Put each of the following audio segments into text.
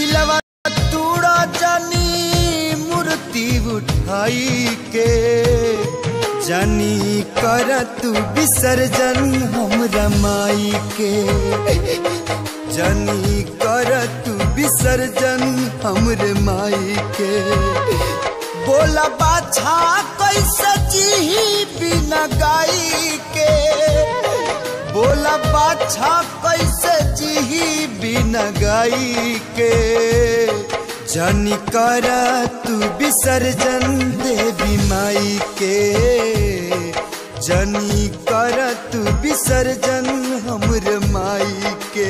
दिलवा तूड़ा जानी मूर्ति उठाई के, जानी कर तू विसर्जन हमरा माई के, जानी कर तू विसर्जन हमरे माई के। बोला बाछा कैसे जी बिना गाई के, बोला बाछा कैसे जी बिना गाई के, जानी कर तू विसर्जन देवी माई के, जानी कर तू विसर्जन हमरे माई के।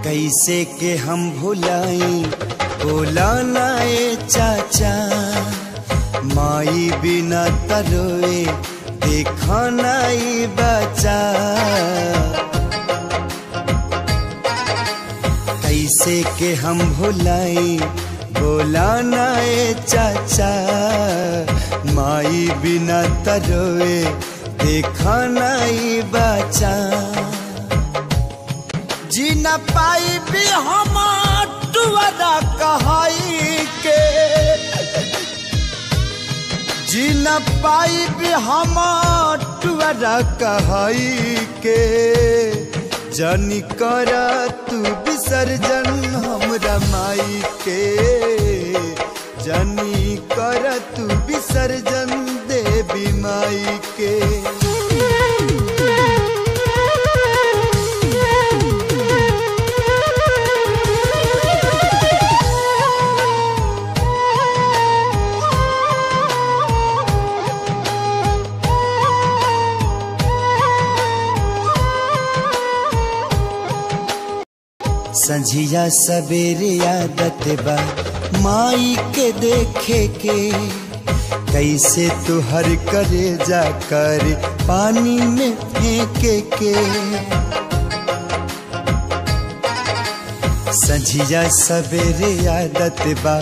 कैसे के हम भुलाई बोला नाए चाचा, माई बिना तरोए देखा नाई बचा। कैसे के हम भुलाई बोला नाए चाचा, माई बिना तरोए देखा नाई बचा। जी न पाई भी हम टुअरा कहाई के, जी न पाई भी हम टुअरा कहाई के, जानी कर तू विसर्जन हमरा माई के, जानी कर तू विसर्जन देवी माई के। संझिया सवेरे आदत बा माई के देखे के, कैसे तुहर करे जाकर पानी में फेंके के। संझिया सवेरे आदत बा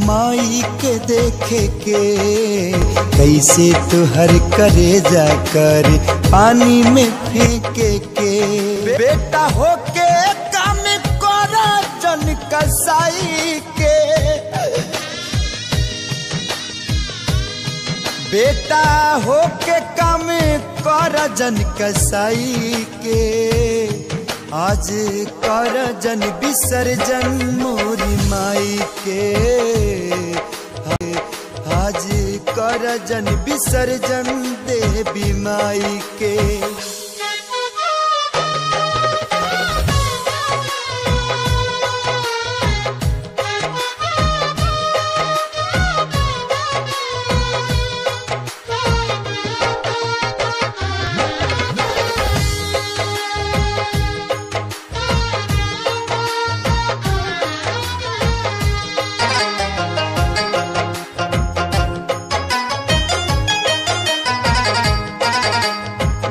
माई के देखे के, कैसे तुहर करे जाकर पानी में फेंके के। बेटा होके जन कसाई के, बेटा होके काम कर जन कसाई के, आज कर जन विसर्जन मोरी माई के, आज कर जन विसर्जन देवी माई के।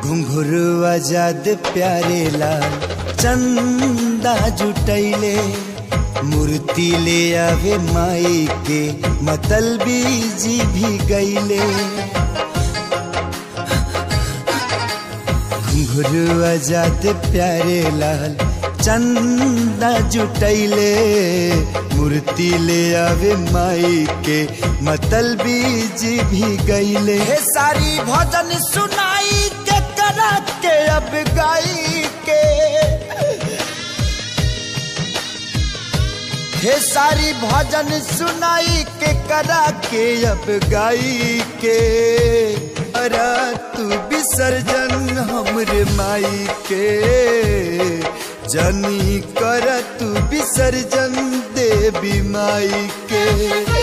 घुंघरू आजाद प्यारे लाल चंदा जुटैले, मूर्ति ले आवे माई के मतलबी जी भी गईले। घुंघरू आजाद प्यारे लाल चंदा जुटैले, मूर्ति ले आवे माई के मतलबी जी भी गईले। सारी भजन सुनाई के करा के अब गाई के, हे सारी भजन सुनाई के करा के अब गाई के। करा तू विसर्जन हमरे माई के, जानी कर तू विसर्जन देवी माई के।